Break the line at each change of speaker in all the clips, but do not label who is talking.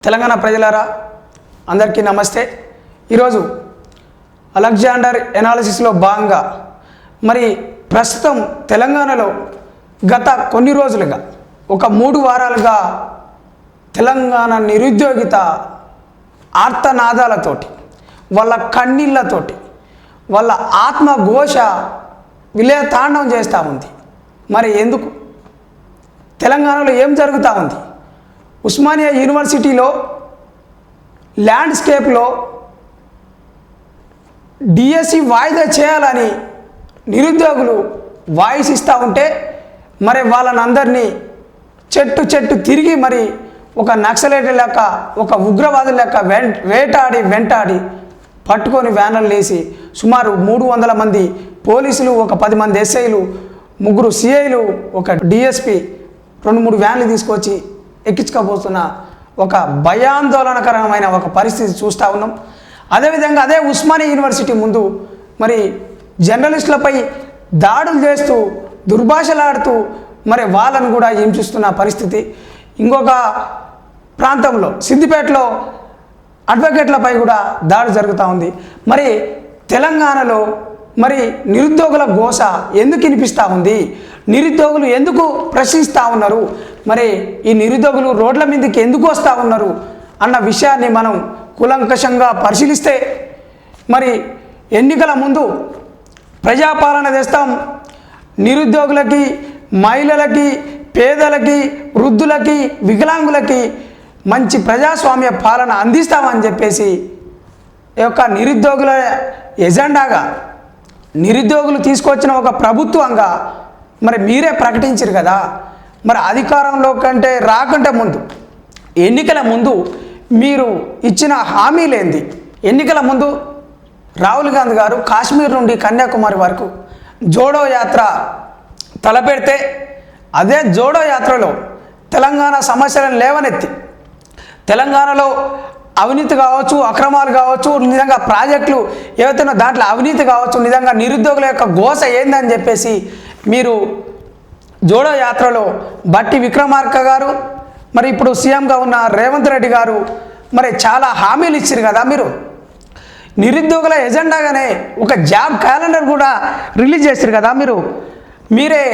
తెలంగాణ ప్రజలారా అందరికీ నమస్తే. ఈరోజు అలెగ్జాండర్ ఎనాలిసిస్లో భాగంగా మరి ప్రస్తుతం తెలంగాణలో గత కొన్ని రోజులుగా ఒక 3 వారాలుగా తెలంగాణ నిరుద్యోగిత ఆర్తనాదాలతోటి వాళ్ళ కన్నీళ్ళతోటి వాళ్ళ ఆత్మఘోష విలయతాండవం చేస్తూ ఉంది. మరి ఎందుకు తెలంగాణలో ఏం జరుగుతూ ఉంది? ఉస్మానియా యూనివర్సిటీలో ల్యాండ్స్కేప్లో డిఎస్సి వాయిదా చేయాలని నిరుద్యోగులు వాయిస్ ఇస్తూ ఉంటే మరి వాళ్ళని అందరినీ చెట్టు తిరిగి మరి ఒక నక్సలైట్ లెక్క ఒక ఉగ్రవాదుల లెక్క వెంటాడి పట్టుకొని వ్యాన్లు వేసి సుమారు 300 మంది పోలీసులు, ఒక 10 మంది ఎస్ఐలు, 3 సిఐలు, ఒక డిఎస్పి 2-3 వ్యాన్లు తీసుకొచ్చి ఎక్కించుకోబోతున్న ఒక భయాందోళనకరమైన ఒక పరిస్థితి చూస్తూ ఉన్నాం. అదేవిధంగా అదే ఉస్మానియా యూనివర్సిటీ ముందు మరి జర్నలిస్టులపై దాడులు చేస్తూ దుర్భాషలాడుతూ మరి వాళ్ళను కూడా హింసిస్తున్న పరిస్థితి. ఇంకొక ప్రాంతంలో సిద్దిపేటలో అడ్వకేట్లపై కూడా దాడి జరుగుతూ ఉంది. మరి తెలంగాణలో మరి నిరుద్యోగుల ఘోష ఎందుకు వినిపిస్తూ ఉంది? నిరుద్యోగులు ఎందుకు ప్రశ్నిస్తూ ఉన్నారు? మరి ఈ నిరుద్యోగులు రోడ్ల మీదకి ఎందుకు వస్తూ ఉన్నారు అన్న విషయాన్ని మనం కూలంకషంగా పరిశీలిస్తే మరి ఎన్నికల ముందు ప్రజాపాలన తెస్తాం, నిరుద్యోగులకి, మహిళలకి, పేదలకి, వృద్ధులకి, వికలాంగులకి మంచి ప్రజాస్వామ్య పాలన అందిస్తామని చెప్పేసి ఈ యొక్క నిరుద్యోగుల ఎజెండాగా నిరుద్యోగులు తీసుకొచ్చిన ఒక ప్రభుత్వంగా మరి మీరే ప్రకటించారు కదా. మరి అధికారంలో కంటే రాకంటే ముందు ఎన్నికల ముందు మీరు ఇచ్చిన హామీలేంది? ఎన్నికల ముందు రాహుల్ గాంధీ గారు కాశ్మీర్ నుండి కన్యాకుమారి వరకు జోడో యాత్ర తలపెడితే అదే జోడో యాత్రలో తెలంగాణ సమస్యలను లేవనెత్తి తెలంగాణలో అవినీతి కావచ్చు, అక్రమాలు కావచ్చు, నిజంగా ప్రాజెక్టులు ఏవైతే దాంట్లో అవినీతి కావచ్చు, నిజంగా నిరుద్యోగుల యొక్క ఘోష ఏందని చెప్పేసి మీరు జోడో యాత్రలో బట్టి విక్రమార్క గారు మరి ఇప్పుడు సీఎంగా ఉన్న రేవంత్ రెడ్డి గారు మరి చాలా హామీలు ఇచ్చారు కదా. మీరు నిరుద్యోగుల ఎజెండాగానే ఒక జాబ్ క్యాలెండర్ కూడా రిలీజ్ చేశారు కదా. మీరే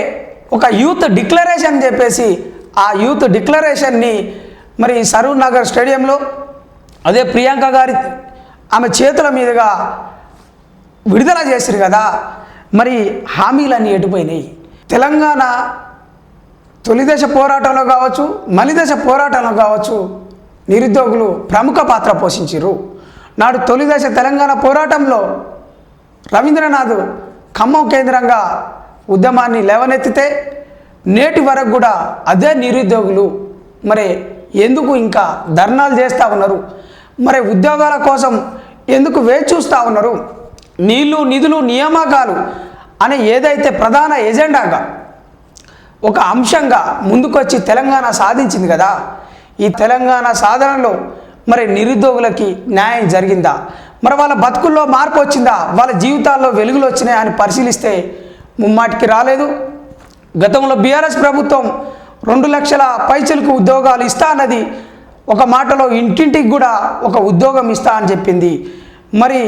ఒక యూత్ డిక్లరేషన్ చెప్పేసి ఆ యూత్ డిక్లరేషన్ని మరి సరూర్ నగర్ స్టేడియంలో అదే ప్రియాంక గారి ఆమె చేతుల మీదుగా విడుదల చేశారు కదా. మరి హామీలన్నీ ఎటుపోయినాయి? తెలంగాణ తొలిదశ పోరాటంలో కావచ్చు, మలిదశ పోరాటంలో కావచ్చు నిరుద్యోగులు ప్రముఖ పాత్ర పోషించారు. నాడు తొలిదశ తెలంగాణ పోరాటంలో రవీంద్రనాథ్ ఖమ్మం కేంద్రంగా ఉద్యమాన్ని లేవనెత్తితే నేటి వరకు కూడా అదే నిరుద్యోగులు మరి ఎందుకు ఇంకా ధర్నాలు చేస్తూ ఉన్నారు? మరి ఉద్యోగాల కోసం ఎందుకు వేచి చూస్తూ ఉన్నారు? నీళ్లు, నిధులు, నియామకాలు అనే ఏదైతే ప్రధాన ఎజెండాగా ఒక అంశంగా ముందుకొచ్చి తెలంగాణ సాధించింది కదా. ఈ తెలంగాణ సాధనలో మరి నిరుద్యోగులకి న్యాయం జరిగిందా? మరి వాళ్ళ బతుకుల్లో మార్పు వచ్చిందా? వాళ్ళ జీవితాల్లో వెలుగులు వచ్చినాయా అని పరిశీలిస్తే ముమ్మాటికి రాలేదు. గతంలో బీఆర్ఎస్ ప్రభుత్వం 2 లక్షల పైచలకు ఉద్యోగాలు ఇస్తా అన్నది. ఒక మాటలో ఇంటింటికి కూడా ఒక ఉద్యోగం ఇస్తా అని చెప్పింది. మరి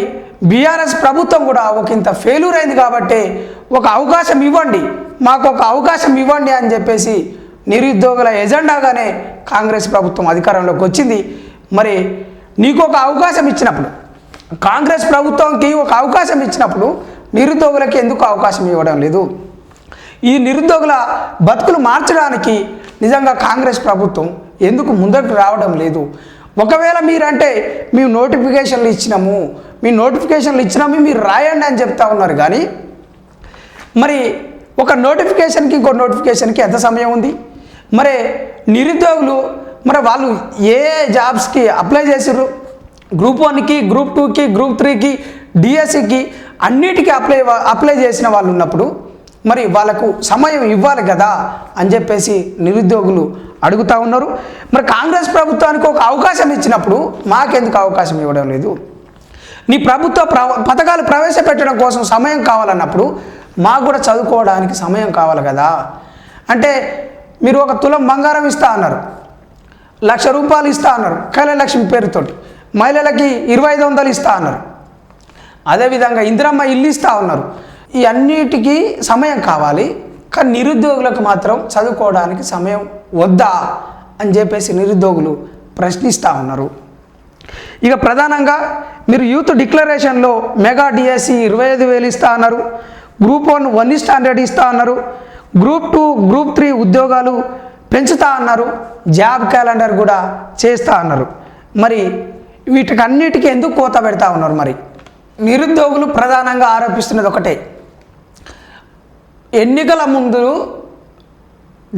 బీఆర్ఎస్ ప్రభుత్వం కూడా ఇంత ఫెయిల్యూర్ అయింది కాబట్టి ఒక అవకాశం ఇవ్వండి, మాకు ఒక అవకాశం ఇవ్వండి అని చెప్పేసి నిరుద్యోగుల ఎజెండాగానే కాంగ్రెస్ ప్రభుత్వం అధికారంలోకి వచ్చింది. మరి నీకు ఒక అవకాశం ఇచ్చినప్పుడు, కాంగ్రెస్ ప్రభుత్వంకి ఒక అవకాశం ఇచ్చినప్పుడు నిరుద్యోగులకి ఎందుకు అవకాశం ఇవ్వడం లేదు? ఈ నిరుద్యోగుల బతుకులు మార్చడానికి నిజంగా కాంగ్రెస్ ప్రభుత్వం ఎందుకు ముందుకు రావడం లేదు? ఒకవేళ మీరంటే మేము నోటిఫికేషన్లు ఇచ్చినాము మీరు రాయండి అని చెప్తా ఉన్నారు. కానీ మరి ఒక నోటిఫికేషన్కి ఇంకో నోటిఫికేషన్కి ఎంత సమయం ఉంది? మరి నిరుద్యోగులు మరి వాళ్ళు ఏ జాబ్స్కి అప్లై చేసారు? గ్రూప్ 1కి, గ్రూప్ 2కి, గ్రూప్ 3కి, డిఎస్సికి అన్నిటికీ అప్లై చేసిన వాళ్ళు ఉన్నప్పుడు మరి వాళ్ళకు సమయం ఇవ్వాలి కదా అని చెప్పేసి నిరుద్యోగులు అడుగుతూ ఉన్నారు. మరి కాంగ్రెస్ ప్రభుత్వానికి ఒక అవకాశం ఇచ్చినప్పుడు మాకెందుకు అవకాశం ఇవ్వడం లేదు? నీ ప్రభుత్వ పథకాలు ప్రవేశపెట్టడం కోసం సమయం కావాలన్నప్పుడు మాకు కూడా చదువుకోవడానికి సమయం కావాలి కదా. అంటే మీరు 1 తులం బంగారం ఇస్తా అన్నారు, ₹1,00,000 ఇస్తా అన్నారు కళ్యాణలక్ష్మి పేరుతోటి, మహిళలకి 2,500 ఇస్తా అన్నారు, అదేవిధంగా ఇందిరమ్మ ఇల్లు ఇస్తా ఉన్నారు. ఈ అన్నిటికీ సమయం కావాలి, కానీ నిరుద్యోగులకు మాత్రం చదువుకోవడానికి సమయం వద్దా అని చెప్పేసి నిరుద్యోగులు ప్రశ్నిస్తూ ఉన్నారు. ఇక ప్రధానంగా మీరు యూత్ డిక్లరేషన్లో మెగా డిఎస్సి 25,000 ఇస్తా అన్నారు, గ్రూప్ 1 1 స్టాండర్డ్ ఇస్తా అన్నారు, గ్రూప్ 2 గ్రూప్ 3 ఉద్యోగాలు పెంచుతా అన్నారు, జాబ్ క్యాలెండర్ కూడా చేస్తా అన్నారు. మరి వీటికన్నిటికీ ఎందుకు కోత పెడతా ఉన్నారు? మరి నిరుద్యోగులు ప్రధానంగా ఆరోపిస్తున్నది ఒకటే, ఎన్నికల ముందు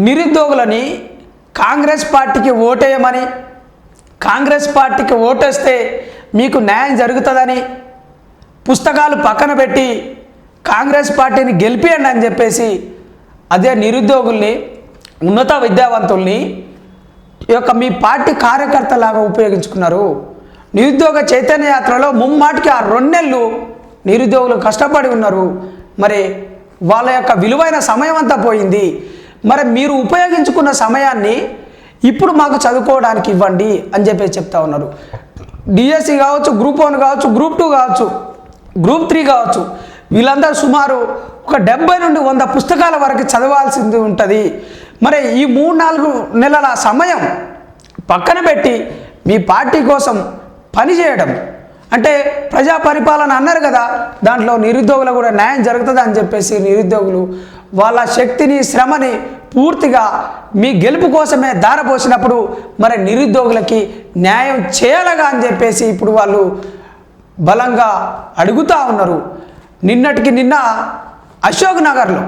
నిరుద్యోగులని కాంగ్రెస్ పార్టీకి ఓటేయమని, కాంగ్రెస్ పార్టీకి ఓటేస్తే మీకు న్యాయం జరుగుతుందని పుస్తకాలు పక్కన పెట్టి కాంగ్రెస్ పార్టీని గెలిపియండి అని చెప్పేసి అదే నిరుద్యోగుల్ని, ఉన్నత విద్యావంతుల్ని మీ పార్టీ కార్యకర్తలాగా ఉపయోగించుకున్నారు. నిరుద్యోగ చైతన్య యాత్రలో ముమ్మాటికి ఆ 2 నెలలు నిరుద్యోగులు కష్టపడి ఉన్నారు. మరి వాళ్ళ యొక్క విలువైన సమయం అంతా పోయింది. మరి మీరు ఉపయోగించుకున్న సమయాన్ని ఇప్పుడు మాకు చదువుకోవడానికి ఇవ్వండి అని చెప్పేసి చెప్తా ఉన్నారు. డిఎస్సి కావచ్చు, గ్రూప్ 1 కావచ్చు, గ్రూప్ 2 కావచ్చు, గ్రూప్ 3 కావచ్చు, వీళ్ళందరూ సుమారు ఒక 70 నుండి 100 పుస్తకాల వరకు చదవాల్సింది ఉంటుంది. మరి ఈ 3-4 నెలల సమయం పక్కన పెట్టి మీ పార్టీ కోసం పనిచేయడం అంటే ప్రజా పరిపాలన అన్నారు కదా, దాంట్లో నిరుద్యోగులు కూడా న్యాయం జరుగుతుంది అని చెప్పేసి నిరుద్యోగులు వాళ్ళ శక్తిని, శ్రమని పూర్తిగా మీ గెలుపు కోసమే దారపోసినప్పుడు మరి నిరుద్యోగులకి న్యాయం చేయాలగా అని చెప్పేసి ఇప్పుడు వాళ్ళు బలంగా అడుగుతూ ఉన్నారు. నిన్నటికి నిన్న అశోక్ నగర్లో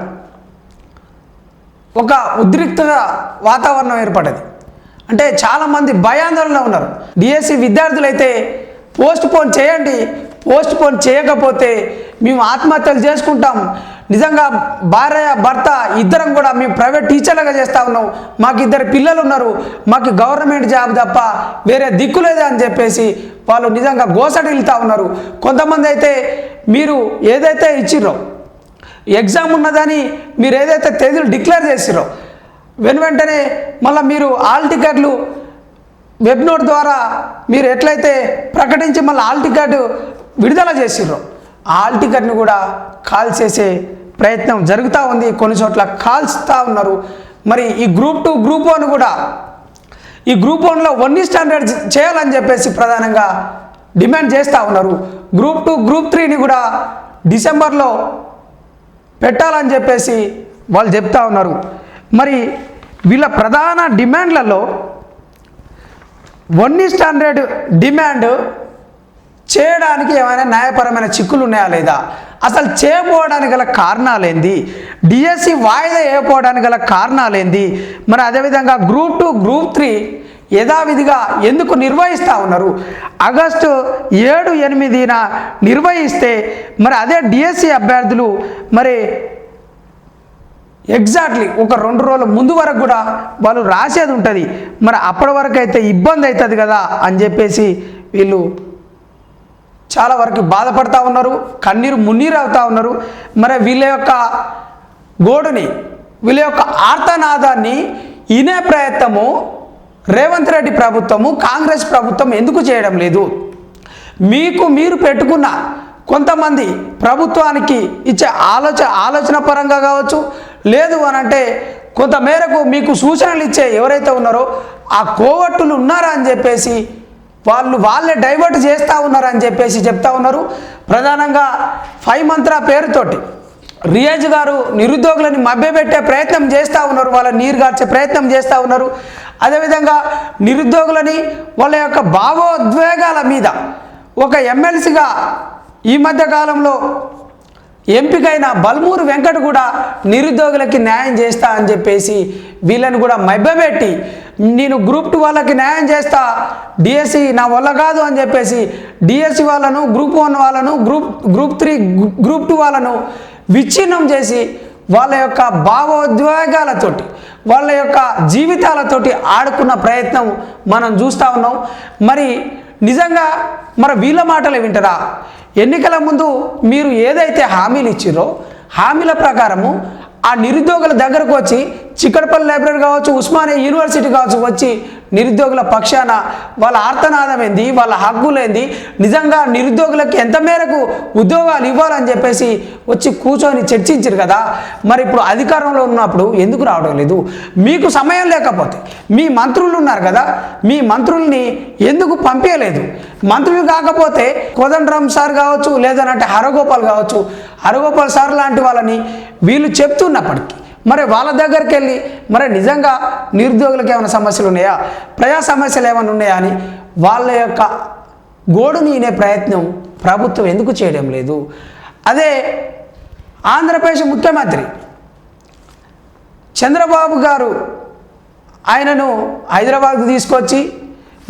ఒక ఉద్రిక్త వాతావరణం ఏర్పడ్డది. అంటే చాలామంది భయాందోళనలో ఉన్నారు. డిఎస్సి విద్యార్థులైతే పోస్ట్ పోన్ చేయండి, పోస్ట్ పోన్ చేయకపోతే మేము ఆత్మహత్యలు చేసుకుంటాం, నిజంగా భార్య భర్త ఇద్దరం కూడా మేము ప్రైవేట్ టీచర్లుగా చేస్తూ ఉన్నాం, మాకు 2 పిల్లలు ఉన్నారు, మాకు గవర్నమెంట్ జాబ్ తప్ప వేరే దిక్కు లేదు అని చెప్పేసి వాళ్ళు నిజంగా గోసడిల్లుతూ ఉన్నారు. కొంతమంది అయితే మీరు ఏదైతే ఇచ్చిర్రో ఎగ్జామ్ ఉన్నదని మీరు ఏదైతే తేదీలు డిక్లేర్ చేసిర్రో వెంటనే మళ్ళీ మీరు ఆల్ టికెట్లు వెబ్ నోట్ ద్వారా మీరు ఎట్లయితే ప్రకటించి మళ్ళీ ఆల్ టికెట్ విడుదల చేసిర్రో ఆ ఆల్ టికెట్ని కూడా కాల్ చేసే ప్రయత్నం జరుగుతూ ఉంది. కొన్ని చోట్ల కాల్స్తూ ఉన్నారు. మరి ఈ గ్రూప్ 2 గ్రూప్ 1 కూడా ఈ గ్రూప్ 1లో 1 స్టాండర్డ్ చేయాలని చెప్పేసి ప్రధానంగా డిమాండ్ చేస్తూ ఉన్నారు. గ్రూప్ 2 గ్రూప్ 3ని కూడా డిసెంబర్లో పెట్టాలని చెప్పేసి వాళ్ళు చెప్తా ఉన్నారు. మరి వీళ్ళ ప్రధాన డిమాండ్లలో 1 స్టాండర్డ్ డిమాండ్ చేయడానికి ఏమైనా న్యాయపరమైన చిక్కులు ఉన్నాయా లేదా, అసలు చేయకపోవడానికి గల కారణాలేంది, డిఎస్సి వాయిదా వేయకపోవడానికి గల కారణాలేంది, మరి అదేవిధంగా గ్రూప్ 2 గ్రూప్ 3 యథావిధిగా ఎందుకు నిర్వహిస్తూ ఉన్నారు, ఆగస్టు 7-8న నిర్వహిస్తే మరి అదే డిఎస్సి అభ్యర్థులు మరి ఎగ్జాక్ట్లీ ఒక 2 రోజుల ముందు వరకు కూడా వాళ్ళు రాసేది ఉంటుంది, మరి అప్పటి వరకు అయితే ఇబ్బంది అవుతుంది కదా అని చెప్పేసి వీళ్ళు చాలా వరకు బాధపడుతూ ఉన్నారు, కన్నీరు మున్నీరు అవుతూ ఉన్నారు. మరి వీళ్ళ యొక్క గోడుని, వీళ్ళ యొక్క ఆర్తనాదాన్ని ఇనే ప్రయత్నము రేవంత్ రెడ్డి ప్రభుత్వము, కాంగ్రెస్ ప్రభుత్వం ఎందుకు చేయడం లేదు? మీరు పెట్టుకున్న కొంతమంది ప్రభుత్వానికి ఇచ్చే ఆలోచన పరంగా కావచ్చు, లేదు అని అంటే కొంతమేరకు మీకు సూచనలు ఇచ్చే ఎవరైతే ఉన్నారో ఆ కోవట్టులు ఉన్నారా అని చెప్పేసి వాళ్ళే డైవర్ట్ చేస్తూ ఉన్నారని చెప్పేసి చెప్తా ఉన్నారు. ప్రధానంగా 5 మంత్ర పేరుతోటి రియాజ్ గారు నిరుద్యోగులని మభ్యపెట్టే ప్రయత్నం చేస్తూ ఉన్నారు, వాళ్ళ నీరు గార్చే ప్రయత్నం చేస్తూ ఉన్నారు. అదేవిధంగా నిరుద్యోగులని వాళ్ళ యొక్క భావోద్వేగాల మీద ఒక ఎమ్మెల్సీగా ఈ మధ్య కాలంలో ఎంపికైన బల్మూరు వెంకట్ కూడా నిరుద్యోగులకి న్యాయం చేస్తా అని చెప్పేసి వీళ్ళని కూడా మభ్యపెట్టి నేను గ్రూప్ 2 వాళ్ళకి న్యాయం చేస్తా, డిఎస్సి నా వల్ల కాదు అని చెప్పేసి డిఎస్సి వాళ్ళను, గ్రూప్ 1 వాళ్ళను, గ్రూప్ 3 గ్రూప్ 2 వాళ్ళను విచ్ఛిన్నం చేసి వాళ్ళ యొక్క భావోద్వేగాలతోటి, వాళ్ళ యొక్క జీవితాలతోటి ఆడుకున్న ప్రయత్నం మనం చూస్తూ ఉన్నాం. మరి నిజంగా మరి వీళ్ళ మాటలు వింటారా? ఎన్నికల ముందు మీరు ఏదైతే హామీలు ఇచ్చిరో హామీల ప్రకారము ఆ నిరుద్యోగుల దగ్గరకు వచ్చి చిక్కడపల్లి లైబ్రరీ కావచ్చు, ఉస్మానియా యూనివర్సిటీ కావచ్చు వచ్చి నిరుద్యోగుల పక్షాన వాళ్ళ ఆర్తనాదం ఏంది, వాళ్ళ హక్కులేంది, నిజంగా నిరుద్యోగులకి ఎంత మేరకు ఉద్యోగాలు ఇవ్వాలని చెప్పేసి వచ్చి కూర్చొని చర్చించారు కదా. మరి ఇప్పుడు అధికారంలో ఉన్నప్పుడు ఎందుకు రావడం లేదు? మీకు సమయం లేకపోతే మీ మంత్రులు ఉన్నారు కదా, మీ మంత్రుల్ని ఎందుకు పంపించలేదు? మంత్రులు కాకపోతే కోదండరామ్ సార్ కావచ్చు, లేదనంటే హరగోపాల్ కావచ్చు, హరగోపాల్ సార్ లాంటి వాళ్ళని వీళ్ళు చెప్తున్నప్పటికీ మరి వాళ్ళ దగ్గరికి వెళ్ళి మరి నిజంగా నిరుద్యోగులకు ఏమైనా సమస్యలు ఉన్నాయా, ప్రజా సమస్యలు ఏమైనా ఉన్నాయా అని వాళ్ళ యొక్క గోడుని వినే ప్రయత్నం ప్రభుత్వం ఎందుకు చేయడం లేదు? అదే ఆంధ్రప్రదేశ్ ముఖ్యమంత్రి చంద్రబాబు గారు ఆయనను హైదరాబాద్కు తీసుకొచ్చి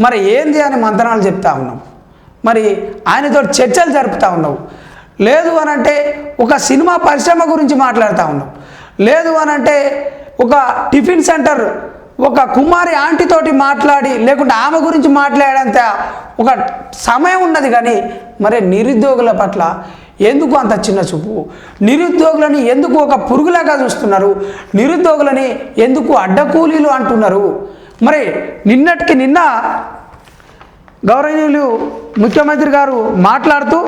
మరి ఏంది అని మంతనాలు చెప్తా ఉన్నాం, మరి ఆయనతో చర్చలు జరుపుతూ ఉన్నావు. లేదు అనంటే ఒక సినిమా పరిశ్రమ గురించి మాట్లాడుతూ ఉన్నాం, లేదు అనంటే ఒక టిఫిన్ సెంటర్ ఒక కుమారి ఆంటీతోటి మాట్లాడి లేకుంటే ఆమె గురించి మాట్లాడేంత ఒక సమయం ఉన్నది. కానీ మరి నిరుద్యోగుల పట్ల ఎందుకు అంత చిన్న చూపు? నిరుద్యోగులని ఎందుకు ఒక పురుగులాగా చూస్తున్నారు? నిరుద్యోగులని ఎందుకు అడ్డకూలీలు అంటున్నారు? మరి నిన్నటికి నిన్న గౌరవనీయులు ముఖ్యమంత్రి గారు మాట్లాడుతూ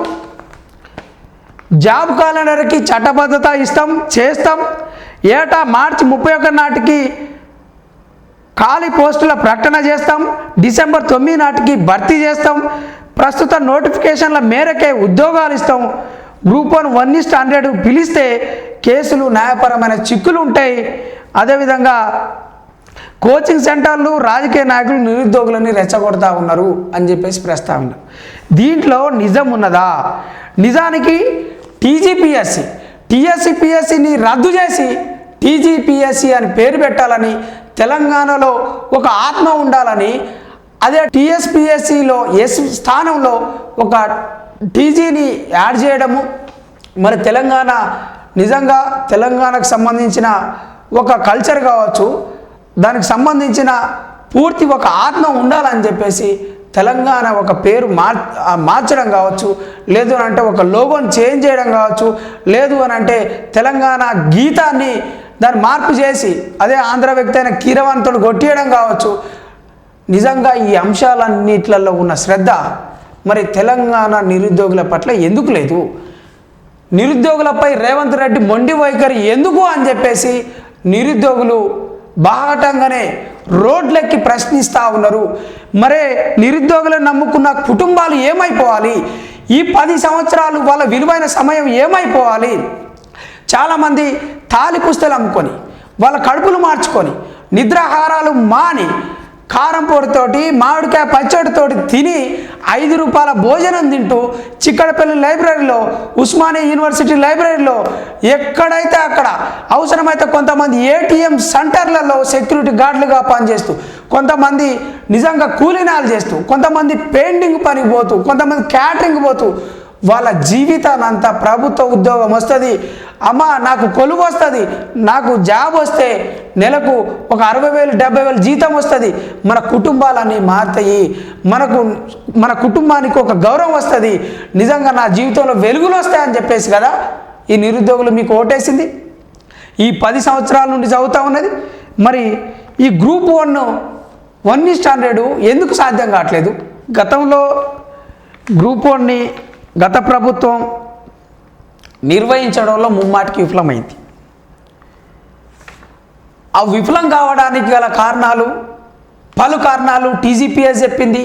జాబ్ క్యాలెండర్కి చట్టబద్ధత చేస్తాం, ఏటా మార్చి 31 నాటికి ఖాళీ పోస్టుల ప్రకటన చేస్తాం, డిసెంబర్ 9 నాటికి భర్తీ చేస్తాం, ప్రస్తుత నోటిఫికేషన్ల మేరకే ఉద్యోగాలు ఇస్తాం, గ్రూప్ 1:100 పిలిస్తే కేసులు న్యాయపరమైన చిక్కులు ఉంటాయి, అదేవిధంగా కోచింగ్ సెంటర్లు రాజకీయ నాయకులు నిరుద్యోగులని రెచ్చగొడతా ఉన్నారు అని చెప్పేసి ప్రస్తావన. దీంట్లో నిజం ఉన్నదా? నిజానికి టీఎస్పీఎస్సీని రద్దు చేసి టీజీపీఎస్సీ అని పేరు పెట్టాలని, తెలంగాణలో ఒక ఆత్మ ఉండాలని, అదే టీఎస్పీఎస్సీలో ఎస్ స్థానంలో ఒక టీజీని యాడ్ చేయడము, మరి నిజంగా తెలంగాణకు సంబంధించిన ఒక కల్చర్ కావచ్చు, దానికి పూర్తి ఒక ఆత్మ ఉండాలని చెప్పేసి తెలంగాణ ఒక పేరు మార్చడం కావచ్చు, లేదు అంటే ఒక లోగోని చేంజ్ చేయడం కావచ్చు, లేదు అని అంటే తెలంగాణ గీతాన్ని దాన్ని మార్పు చేసి అదే ఆంధ్ర వ్యక్తి అయిన కీరవాణితో కొట్టేయడం కావచ్చు. నిజంగా ఈ అంశాలన్నిట్లలో ఉన్న శ్రద్ధ మరి తెలంగాణ నిరుద్యోగుల పట్ల ఎందుకు లేదు? నిరుద్యోగులపై రేవంత్ రెడ్డి మొండి వైఖరి ఎందుకు అని చెప్పేసి నిరుద్యోగులు బాహటంగానే రోడ్లెక్కి ప్రశ్నిస్తూ ఉన్నారు. మరే నిరుద్యోగులను నమ్ముకున్న కుటుంబాలు ఏమైపోవాలి? ఈ 10 సంవత్సరాలు వాళ్ళ విలువైన సమయం ఏమైపోవాలి? చాలామంది తాలి పుస్తలు అమ్ముకొని వాళ్ళ కడుపులు మార్చుకొని నిద్రాహారాలు మాని కారం పొడితోటి మామిడికాయ పచ్చడితోటి తిని 5 రూపాయల భోజనం తింటూ చిక్కడపల్లి లైబ్రరీలో, ఉస్మానియా యూనివర్సిటీ లైబ్రరీలో ఎక్కడైతే అక్కడ అవసరమైతే కొంతమంది ఏటీఎం సెంటర్లలో సెక్యూరిటీ గార్డులుగా పనిచేస్తూ, కొంతమంది నిజంగా కూలీనాలు చేస్తూ, కొంతమంది పెయింటింగ్ పనికి పోతూ, కొంతమంది క్యాటరింగ్ పోతూ వాళ్ళ జీవితాన్ని అంతా ప్రభుత్వ ఉద్యోగం వస్తుంది, అమ్మ నాకు కొలువు వస్తుంది, నాకు జాబ్ వస్తే నెలకు ఒక 60,000 70,000 జీతం వస్తుంది, మన కుటుంబాలన్నీ మారుతాయి, మన కుటుంబానికి ఒక గౌరవం వస్తుంది, నిజంగా నా జీవితంలో వెలుగులు వస్తాయని చెప్పేసి కదా ఈ నిరుద్యోగులు మీకు ఓటేసింది. ఈ 10 సంవత్సరాల నుండి చదువుతూ ఉన్నది. మరి ఈ గ్రూప్ 1:100 ఎందుకు సాధ్యం కావట్లేదు? గతంలో గ్రూప్ 1ని గత ప్రభుత్వం నిర్వహించడంలో ముమ్మాటికి విఫలమైంది. ఆ విఫలం కావడానికి గల పలు కారణాలు టీజీపీఎస్ చెప్పింది,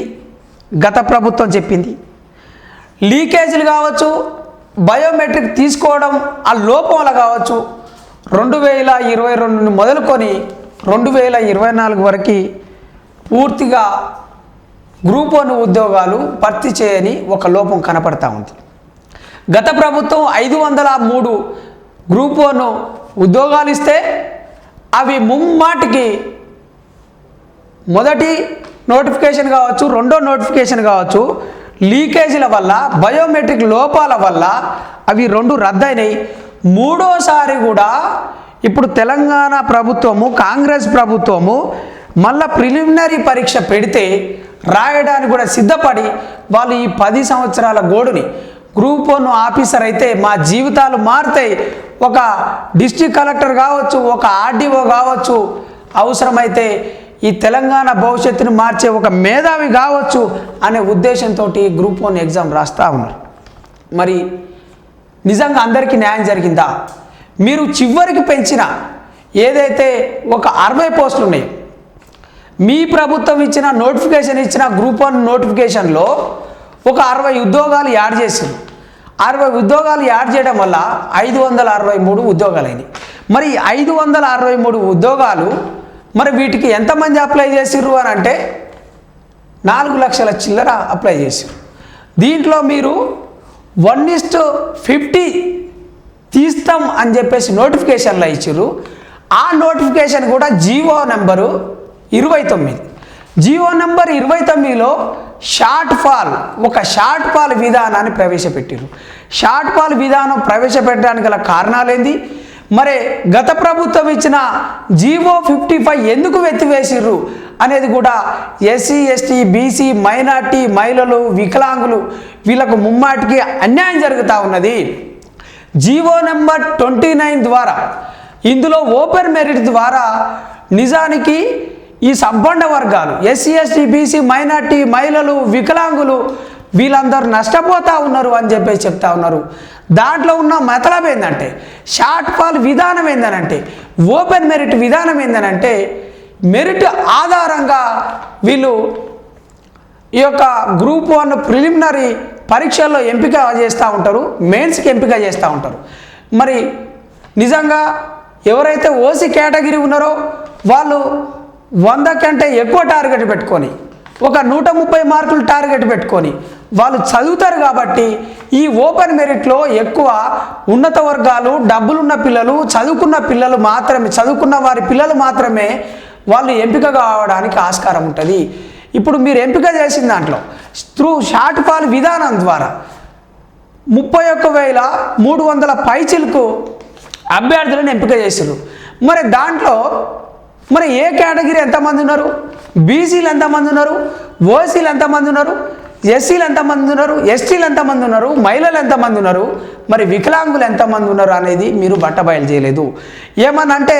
గత ప్రభుత్వం చెప్పింది. లీకేజీలు కావచ్చు, బయోమెట్రిక్ తీసుకోవడం ఆ లోపం వల్ల కావచ్చు, 2022 మొదలుకొని 2024 వరకు పూర్తిగా గ్రూప్ 1 ఉద్యోగాలు భర్తీ చేయని ఒక లోపం కనపడతా ఉంది. గత ప్రభుత్వం 503 గ్రూప్ 1 ఉద్యోగాలు ఇస్తే అవి ముమ్మాటికి మొదటి నోటిఫికేషన్ కావచ్చు, రెండో నోటిఫికేషన్ కావచ్చు, లీకేజీల వల్ల, బయోమెట్రిక్ లోపాల వల్ల అవి 2 రద్దయినాయి. మూడోసారి కూడా ఇప్పుడు తెలంగాణ ప్రభుత్వము, కాంగ్రెస్ ప్రభుత్వము మళ్ళా ప్రిలిమినరీ పరీక్ష పెడితే రాయడానికి కూడా సిద్ధపడి వాళ్ళు ఈ 10 సంవత్సరాల గోడుని గ్రూప్ 1 ఆఫీసర్ అయితే మా జీవితాలు మారుతాయి, ఒక డిస్ట్రిక్ట్ కలెక్టర్ కావచ్చు, ఒక ఆర్డీఓ కావచ్చు, అవసరమైతే ఈ తెలంగాణ భవిష్యత్తును మార్చే ఒక మేధావి కావచ్చు అనే ఉద్దేశంతో గ్రూప్ 1 ఎగ్జామ్ రాస్తూ ఉన్నారు. మరి నిజంగా అందరికీ న్యాయం జరిగిందా? మీరు చివరికి పెంచిన ఏదైతే ఒక 60 పోస్టులు ఉన్నాయి, మీ ప్రభుత్వం ఇచ్చిన నోటిఫికేషన్ ఇచ్చిన గ్రూప్ 1 నోటిఫికేషన్లో ఒక 60 ఉద్యోగాలు యాడ్ చేసింది. 60 ఉద్యోగాలు యాడ్ చేయడం వల్ల 563 ఉద్యోగాలు అయినాయి. మరి 563 ఉద్యోగాలు మరి వీటికి ఎంతమంది అప్లై చేసిర్రు అని అంటే 4 లక్షల చిల్లర అప్లై చేసిర్రు. దీంట్లో మీరు 1:50 తీస్తాం అని చెప్పేసి నోటిఫికేషన్లో ఇచ్చిర్రు. ఆ నోటిఫికేషన్ కూడా జీవో నెంబరు 29. జీవో నెంబర్ 29లో ఒక షార్ట్ ఫాల్ విధానాన్ని ప్రవేశపెట్టారు. షార్ట్ ఫాల్ విధానం ప్రవేశపెట్టడానికి గల కారణాలేంది? మరి గత ప్రభుత్వం ఇచ్చిన జీవో 55 ఎందుకు ఎత్తివేసిర్రు అనేది కూడా ఎస్సీ ఎస్టీ బీసీ మైనార్టీ మహిళలు వికలాంగులు వీళ్ళకు ముమ్మాటికి అన్యాయం జరుగుతూ ఉన్నది. జీవో నెంబర్ 29 ద్వారా ఇందులో ఓపెన్ మెరిట్ ద్వారా నిజానికి ఈ సంపన్న వర్గాలు ఎస్సీ ఎస్టీ బీసీ మైనార్టీ మహిళలు వికలాంగులు వీళ్ళందరూ నష్టపోతూ ఉన్నారు అని చెప్పేసి చెప్తా ఉన్నారు. దాంట్లో ఉన్న మతలబ్ ఏంటంటే షార్ట్ ఫాల్ విధానం ఏందనంటే ఓపెన్ మెరిట్ విధానం ఏందనంటే మెరిట్ ఆధారంగా వీళ్ళు ఈ యొక్క గ్రూప్ 1 ప్రిలిమినరీ పరీక్షల్లో ఎంపిక చేస్తూ ఉంటారు, మెయిన్స్కి ఎంపిక చేస్తూ ఉంటారు. మరి నిజంగా ఎవరైతే ఓసీ కేటగిరీ ఉన్నారో వాళ్ళు 100 కంటే ఎక్కువ టార్గెట్ పెట్టుకొని ఒక 130 మార్కులు టార్గెట్ పెట్టుకొని వాళ్ళు చదువుతారు. కాబట్టి ఈ ఓపెన్ మెరిట్లో ఎక్కువ ఉన్నత వర్గాలు డబ్బులున్న పిల్లలు చదువుకున్న వారి పిల్లలు మాత్రమే వాళ్ళు ఎంపిక కావడానికి ఆస్కారం ఉంటుంది. ఇప్పుడు మీరు ఎంపిక చేసిన దాంట్లో త్రూ షార్ట్ ఫాల్ విధానం ద్వారా 31,300 పైచిలకు అభ్యర్థులను ఎంపిక చేశారు. మరి దాంట్లో మరి ఏ కేటగిరీ ఎంతమంది ఉన్నారు, బీసీలు ఎంతమంది ఉన్నారు, ఓసీలు ఎంతమంది ఉన్నారు, ఎస్సీలు ఎంతమంది ఉన్నారు, ఎస్టీలు ఎంతమంది ఉన్నారు, మహిళలు ఎంతమంది ఉన్నారు, మరి వికలాంగులు ఎంతమంది ఉన్నారు అనేది మీరు బట్టబయలు చేయలేదు. ఏమనంటే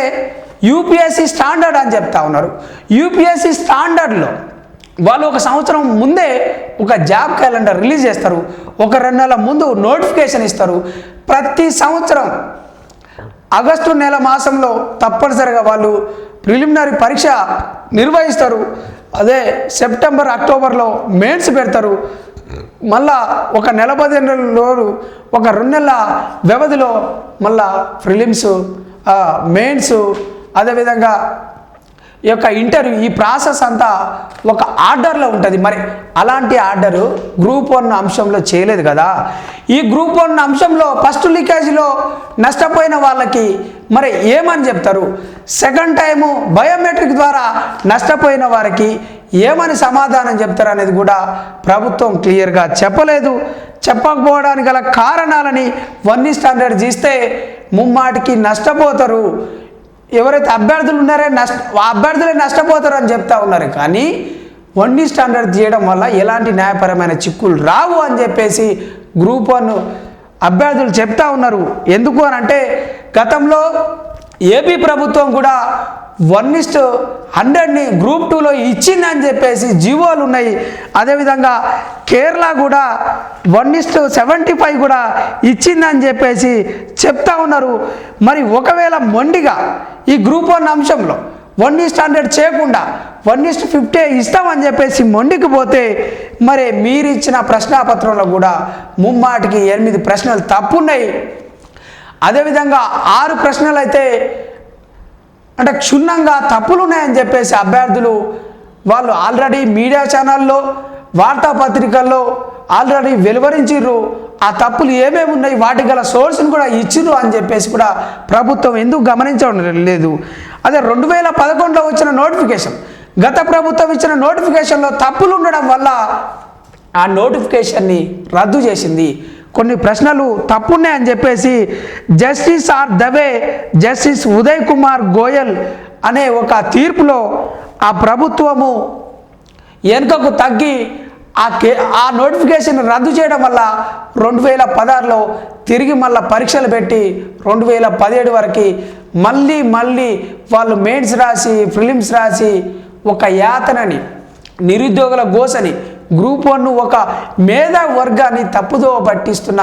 యూపీఎస్సీ స్టాండర్డ్ అని చెప్తా ఉన్నారు. యూపీఎస్సీ స్టాండర్డ్లో వాళ్ళు ఒక సంవత్సరం ముందే ఒక జాబ్ క్యాలెండర్ రిలీజ్ చేస్తారు, ఒక 2 నెలల ముందు నోటిఫికేషన్ ఇస్తారు. ప్రతి సంవత్సరం ఆగస్టు నెల మాసంలో తప్పనిసరిగా వాళ్ళు ప్రిలిమినరీ పరీక్ష నిర్వహిస్తారు. అదే సెప్టెంబర్ అక్టోబర్లో మెయిన్స్ పెడతారు. మళ్ళా ఒక 15 రోజులు ఒక 2 నెలల వ్యవధిలో మళ్ళా ప్రిలిమ్స్ మెయిన్స్ అదేవిధంగా ఈ యొక్క ఇంటర్వ్యూ ఈ ప్రాసెస్ అంతా ఒక ఆర్డర్లో ఉంటుంది. మరి అలాంటి ఆర్డరు గ్రూప్ 1 అంశంలో చేయలేదు కదా. ఈ గ్రూప్ 1 అంశంలో ఫస్ట్ లీకేజ్లో నష్టపోయిన వాళ్ళకి మరి ఏమని చెప్తారు, సెకండ్ టైము బయోమెట్రిక్ ద్వారా నష్టపోయిన వారికి ఏమని సమాధానం చెప్తారు అనేది కూడా ప్రభుత్వం క్లియర్గా చెప్పలేదు. చెప్పకపోవడానికి గల కారణాలని 1 స్టాండర్డ్ చేస్తే ముమ్మాటికి నష్టపోతారు. ఎవరైతే అభ్యర్థులు ఉన్నారో అభ్యర్థులే నష్టపోతారు అని చెప్తా ఉన్నారు. కానీ 1 స్టాండర్డ్ చేయడం వల్ల ఎలాంటి న్యాయపరమైన చిక్కులు రావు అని చెప్పేసి గ్రూప్ 1 అభ్యర్థులు చెప్తా ఉన్నారు. ఎందుకు అని అంటే గతంలో ఏపీ ప్రభుత్వం కూడా 1:100ని గ్రూప్ 2లో ఇచ్చిందని చెప్పేసి జీవోలు ఉన్నాయి. అదేవిధంగా కేరళ కూడా 1:75 కూడా ఇచ్చిందని చెప్పేసి చెప్తా ఉన్నారు. మరి ఒకవేళ మొండిగా ఈ గ్రూప్ 1 అంశంలో 1 స్టాండర్డ్ చేయకుండా 1:50 ఇస్తామని చెప్పేసి మొండికి పోతే మరి మీరు ఇచ్చిన ప్రశ్నాపత్రంలో కూడా ముమ్మాటికి 8 ప్రశ్నలు తప్పున్నాయి. అదేవిధంగా 6 ప్రశ్నలు అయితే అంటే క్షుణ్ణంగా తప్పులు ఉన్నాయని చెప్పేసి అభ్యర్థులు వాళ్ళు ఆల్రెడీ మీడియా ఛానల్లో వార్తాపత్రికల్లో ఆల్రెడీ వెలువరించిర్రు. ఆ తప్పులు ఏమేమి ఉన్నాయి వాటి గల సోర్స్ని కూడా ఇచ్చిర్రు అని చెప్పేసి కూడా ప్రభుత్వం ఎందుకు గమనించడం లేదు. అదే 2011లో వచ్చిన నోటిఫికేషన్, గత ప్రభుత్వం ఇచ్చిన నోటిఫికేషన్లో తప్పులు ఉండడం వల్ల ఆ నోటిఫికేషన్ని రద్దు చేసింది. కొన్ని ప్రశ్నలు తప్పున్నాయని చెప్పేసి justice R Dave, justice Uday Kumar Goyal అనే ఒక తీర్పులో ఆ ప్రభుత్వము వెనుకకు తగ్గి ఆ నోటిఫికేషన్ రద్దు చేయడం వల్ల 2016లో తిరిగి మళ్ళీ పరీక్షలు పెట్టి 2017 వరకు మళ్ళీ వాళ్ళు మెయిన్స్ రాసి ప్రిలిమ్స్ రాసి ఒక యాతనని, నిరుద్యోగుల గోసని, గ్రూప్ 1 ఒక మేధా వర్గాన్ని తప్పుదో పట్టిస్తున్న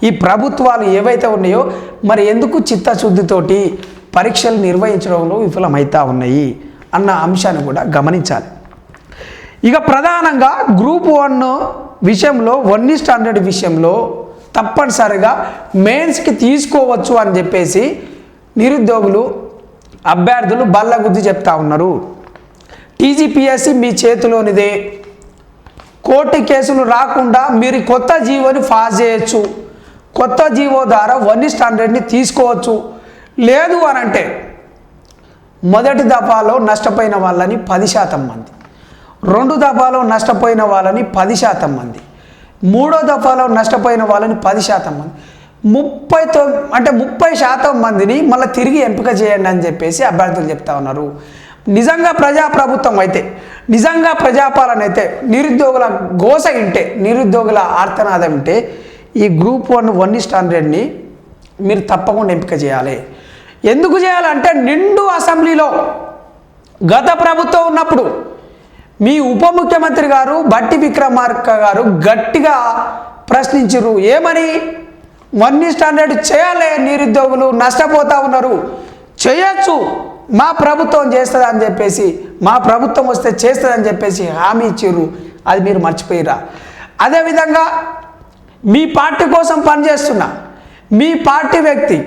ఈ ప్రభుత్వాలు ఏవైతే ఉన్నాయో మరి ఎందుకు చిత్తశుద్ధితోటి పరీక్షలు నిర్వహించడంలో విఫలమవుతా ఉన్నాయి అన్న అంశాన్ని కూడా గమనించాలి. ఇక ప్రధానంగా గ్రూప్ 1 విషయంలో 1:100 విషయంలో తప్పనిసరిగా మెయిన్స్కి తీసుకోవచ్చు అని చెప్పేసి నిరుద్యోగులు అభ్యర్థులు బల్లగుద్ది చెప్తా ఉన్నారు. టీజీపీఎస్సీ మీ చేతిలోనిదే, కోర్టు కేసులు రాకుండా మీరు కొత్త జీవోని పాస్ చేయొచ్చు, కొత్త జీవో ద్వారా 1:100ని తీసుకోవచ్చు. లేదు అని అంటే మొదటి దఫాలో నష్టపోయిన వాళ్ళని 10% మంది, 2 దఫాలో నష్టపోయిన వాళ్ళని 10% మంది, 3వ దఫాలో నష్టపోయిన వాళ్ళని 10% మంది, 30% మందిని మళ్ళీ తిరిగి ఎంపిక చేయండి అని చెప్పేసి అభ్యర్థులు చెప్తా ఉన్నారు. నిజంగా ప్రజాప్రభుత్వం అయితే, నిజంగా ప్రజాపాలన అయితే, నిరుద్యోగుల గోస ఇంటే, నిరుద్యోగుల ఆర్తనాదం ఉంటే ఈ గ్రూప్ 1:100ని మీరు తప్పకుండా ఎంపిక చేయాలి. ఎందుకు చేయాలంటే నిండు అసెంబ్లీలో గత ప్రభుత్వం ఉన్నప్పుడు మీ ఉప ముఖ్యమంత్రి గారు బట్టి విక్రమార్క గారు గట్టిగా ప్రశ్నించారు. ఏమని? 1:100 చేయాలి, నిరుద్యోగులు నష్టపోతూ ఉన్నారు, చేయొచ్చు, మా ప్రభుత్వం చేస్తుంది అని చెప్పేసి, మా ప్రభుత్వం వస్తే చేస్తుంది అని చెప్పేసి హామీ ఇచ్చారు. అది మీరు మర్చిపోయిరా? అదేవిధంగా మీ పార్టీ కోసం పనిచేస్తున్న మీ పార్టీ వ్యక్తి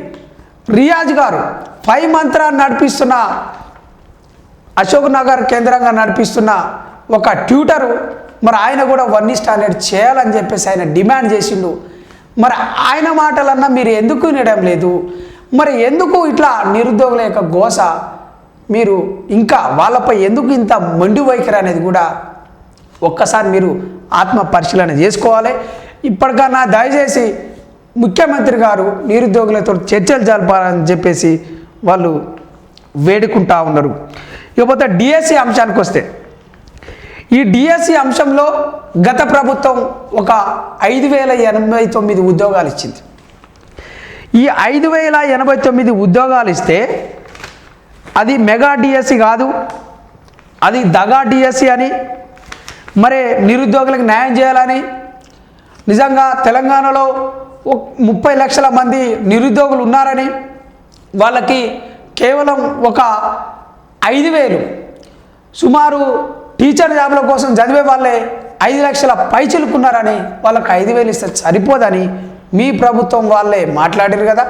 రియాజ్ గారు 5 మంత్రాన్ని నడిపిస్తున్న, అశోక్ నగర్ కేంద్రంగా నడిపిస్తున్న ఒక ట్యూటరు, మరి ఆయన కూడా 1:100 చేయాలని చెప్పేసి ఆయన డిమాండ్ చేసిండు. మరి ఆయన మాటలన్నా మీరు ఎందుకు వినడం లేదు? మరి ఎందుకు ఇట్లా నిరుద్యోగుల యొక్క గోస, మీరు ఇంకా వాళ్ళపై ఎందుకు ఇంత మొండి వైఖరి అనేది కూడా ఒక్కసారి మీరు ఆత్మ పరిశీలన చేసుకోవాలి. ఇప్పటికన్నా దయచేసి ముఖ్యమంత్రి గారు నిరుద్యోగులతో చర్చలు జరపాలని చెప్పేసి వాళ్ళు వేడుకుంటా ఉన్నారు. ఇకపోతే డిఎస్సి అంశానికి వస్తే, ఈ డిఎస్సి అంశంలో గత ప్రభుత్వం ఒక 5,089 ఉద్యోగాలు ఇచ్చింది. ఈ 5,089 ఉద్యోగాలు ఇస్తే అది మెగా డిఎస్సి కాదు, అది దగా డిఎస్సి అని, మరి నిరుద్యోగులకు న్యాయం చేయాలని, నిజంగా తెలంగాణలో 30 లక్షల మంది నిరుద్యోగులు ఉన్నారని, వాళ్ళకి కేవలం ఒక 5,000 సుమారు టీచర్ జాబ్ల కోసం చదివే వాళ్ళే 5 లక్షల పైచిలుకున్నారని, వాళ్ళకి 5,000 ఇస్తే సరిపోదని మీ ప్రభుత్వం వాళ్ళే మాట్లాడారు కదా.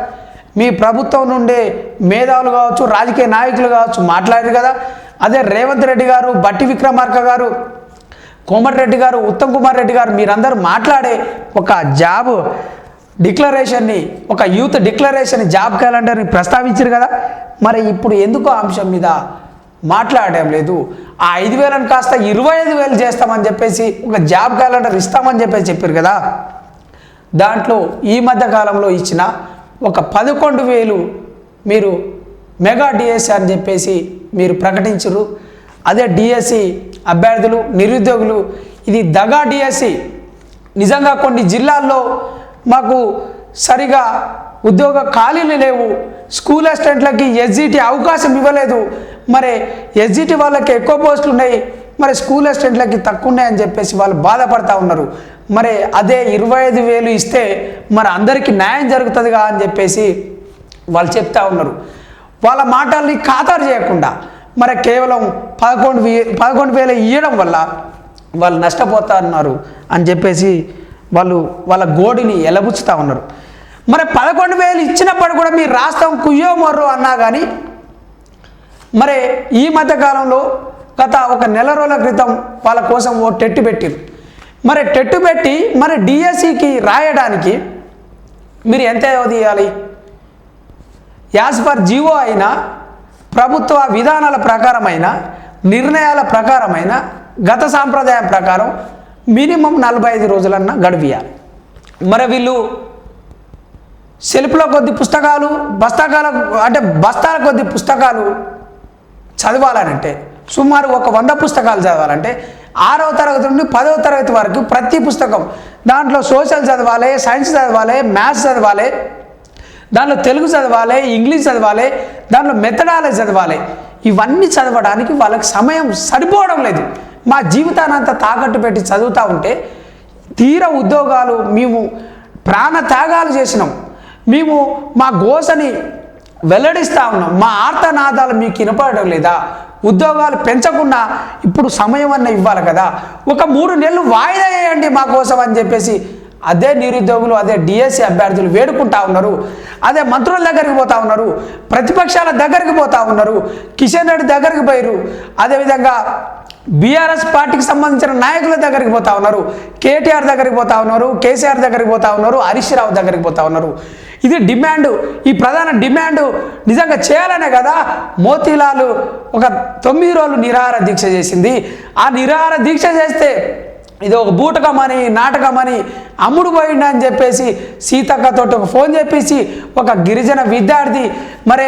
మీ ప్రభుత్వం నుండే మేధావులు కావచ్చు, రాజకీయ నాయకులు కావచ్చు మాట్లాడారు కదా. అదే రేవంత్ రెడ్డి గారు, బట్టి విక్రమార్క గారు, కోమటిరెడ్డి గారు, ఉత్తమ్ కుమార్ రెడ్డి గారు మీరందరూ మాట్లాడే ఒక జాబ్ డిక్లరేషన్ని, ఒక యూత్ డిక్లరేషన్ జాబ్ క్యాలెండర్ని ప్రస్తావించారు కదా. మరి ఇప్పుడు ఎందుకు ఆ అంశం మీద మాట్లాడడం లేదు? ఆ 5,000ని కాస్త 25,000 చేస్తామని చెప్పేసి ఒక జాబ్ క్యాలెండర్ ఇస్తామని చెప్పేసి చెప్పారు కదా. దాంట్లో ఈ మధ్య కాలంలో ఇచ్చిన ఒక 11,000 మీరు మెగా డిఎస్సి అని చెప్పేసి మీరు ప్రకటించరు. అదే డిఎస్సి అభ్యర్థులు, నిరుద్యోగులు ఇది దగా డిఎస్సి. నిజంగా కొన్ని జిల్లాల్లో మాకు సరిగా ఉద్యోగ ఖాళీలు లేవు, స్కూల్ అసిస్టెంట్లకి ఎస్జిటి అవకాశం ఇవ్వలేదు, మరి ఎస్జిటి వాళ్ళకి ఎక్కువ పోస్టులు ఉన్నాయి, మరి స్కూల్ అసిస్టెంట్లకి తక్కువ ఉన్నాయని చెప్పేసి వాళ్ళు బాధపడతా ఉన్నారు. మరి అదే 25,000 ఇస్తే మరి అందరికీ న్యాయం జరుగుతుందిగా అని చెప్పేసి వాళ్ళు చెప్తా ఉన్నారు. వాళ్ళ మాటల్ని ఖాతరు చేయకుండా మరి కేవలం 11,000 ఇవ్వడం వల్ల వాళ్ళు నష్టపోతా ఉన్నారు అని చెప్పేసి వాళ్ళు వాళ్ళ గోడిని ఎలబుచ్చుతూ ఉన్నారు. మరి 11,000 ఇచ్చినప్పుడు కూడా మీరు రాష్ట్రం కుయ్యో మొర్రో అన్నా కానీ, మరి ఈ మధ్యకాలంలో గత ఒక నెల రోజుల క్రితం వాళ్ళ కోసం ఓ టెట్టు పెట్టారు. మరి టెట్టు పెట్టి మరి డిఎస్సికి రాయడానికి మీరు ఎంత వ్యవధి ఇవ్వాలి? యాజ్ పర్ జీవో అయినా, ప్రభుత్వ విధానాల ప్రకారమైన, నిర్ణయాల ప్రకారమైన, గత సాంప్రదాయం ప్రకారం మినిమం 45 రోజులన్నా గడిపియాలి. మరి వీళ్ళు సెల్ఫ్లో కొద్ది పుస్తకాలు, బస్తాల కొద్ది పుస్తకాలు చదవాలనంటే, సుమారు ఒక 100 పుస్తకాలు చదవాలంటే 6వ తరగతి నుండి 10వ తరగతి వరకు ప్రతి పుస్తకం, దాంట్లో సోషల్ చదవాలి, సైన్స్ చదవాలి, మ్యాథ్స్ చదవాలి, దాంట్లో తెలుగు చదవాలి, ఇంగ్లీష్ చదవాలి, దాంట్లో మెథడాలజీ చదవాలి. ఇవన్నీ చదవడానికి వాళ్ళకి సమయం సరిపోవడం లేదు. మా జీవితాన్ని అంతా తాకట్టు పెట్టి చదువుతూ ఉంటే తీర ఉద్యోగాలు మేము ప్రాణ త్యాగాలు చేసినాం, మేము మా గోసని వెల్లడిస్తూ ఉన్నాం, మా ఆర్తనాదాలు మీకు వినపడడం లేదా? ఉద్యోగాలు పెంచకుండా ఇప్పుడు సమయం అన్న ఇవ్వాలి కదా, ఒక 3 నెలలు వాయిదా వేయండి మా కోసం అని చెప్పేసి అదే నిరుద్యోగులు, అదే డిఎస్సి అభ్యర్థులు వేడుకుంటా ఉన్నారు. అదే మంత్రుల దగ్గరికి పోతా ఉన్నారు, ప్రతిపక్షాల దగ్గరికి పోతా ఉన్నారు, కిషన్ రెడ్డి దగ్గరికి పోయారు, అదేవిధంగా బీఆర్ఎస్ పార్టీకి సంబంధించిన నాయకుల దగ్గరికి పోతా ఉన్నారు, కేటీఆర్ దగ్గరికి పోతా ఉన్నారు, కేసీఆర్ దగ్గరికి పోతా ఉన్నారు, హరీష్ రావు దగ్గరికి పోతా ఉన్నారు. ఇది డిమాండ్, ఈ ప్రధాన డిమాండ్ నిజంగా చేయాలనే కదా మోతీలాల్ ఒక 9 రోజులు నిరాహార దీక్ష చేసింది. ఆ నిరాహార దీక్ష చేస్తే ఇది ఒక బూటకమని నాటకమని అమ్ముడు పోయిండు అని చెప్పేసి సీతక్కతో ఒక ఫోన్ చేపించి ఒక గిరిజన విద్యార్థి మరి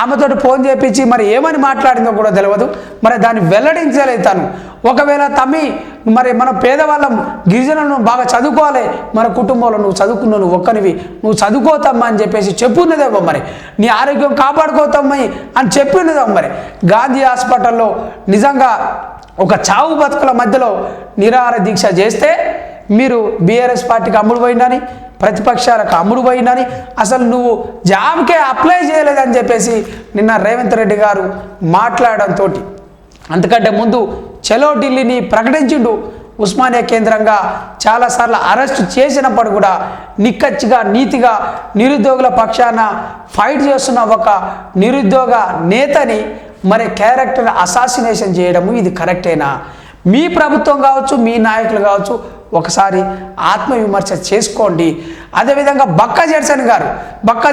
ఆమెతోటి ఫోన్ చేపించి మరి ఏమని మాట్లాడిందో కూడా తెలియదు, మరి దాన్ని వెల్లడించలేదు తను. ఒకవేళ తమ్మి మరి మన పేదవాళ్ళం గిరిజనులను బాగా చదువుకోవాలి, మన కుటుంబంలో నువ్వు చదువుకున్నావు, నువ్వు ఒక్కనివి, నువ్వు చదువుకోతమ్మా అని చెప్పేసి చెప్పున్నదేమో, మరి నీ ఆరోగ్యం కాపాడుకోతమ్మని అని చెప్పినదేమో. మరి గాంధీ హాస్పిటల్లో నిజంగా ఒక చావు బతుకుల మధ్యలో నిరాహార దీక్ష చేస్తే మీరు బీఆర్ఎస్ పార్టీకి అమ్ముడు పోయిందని, ప్రతిపక్షాలకు అమ్ముడు పోయిందని, అసలు నువ్వు జాబ్కే అప్లై చేయలేదని చెప్పేసి నిన్న రేవంత్ రెడ్డి గారు మాట్లాడడంతో, అంతకంటే ముందు చలో ఢిల్లీని ప్రకటించిండు. ఉస్మానియా కేంద్రంగా చాలాసార్లు అరెస్ట్ చేసినప్పుడు కూడా నిక్కచ్చిగా నీతిగా నిరుద్యోగుల పక్షాన ఫైట్ చేస్తున్న ఒక నిరుద్యోగ నేతని మరి క్యారెక్టర్ అసాసినేషన్ చేయడము ఇది కరెక్టేనా? మీ ప్రభుత్వం కావచ్చు, మీ నాయకులు కావచ్చు, ఒకసారి ఆత్మవిమర్శ చేసుకోండి. అదేవిధంగా బక్కా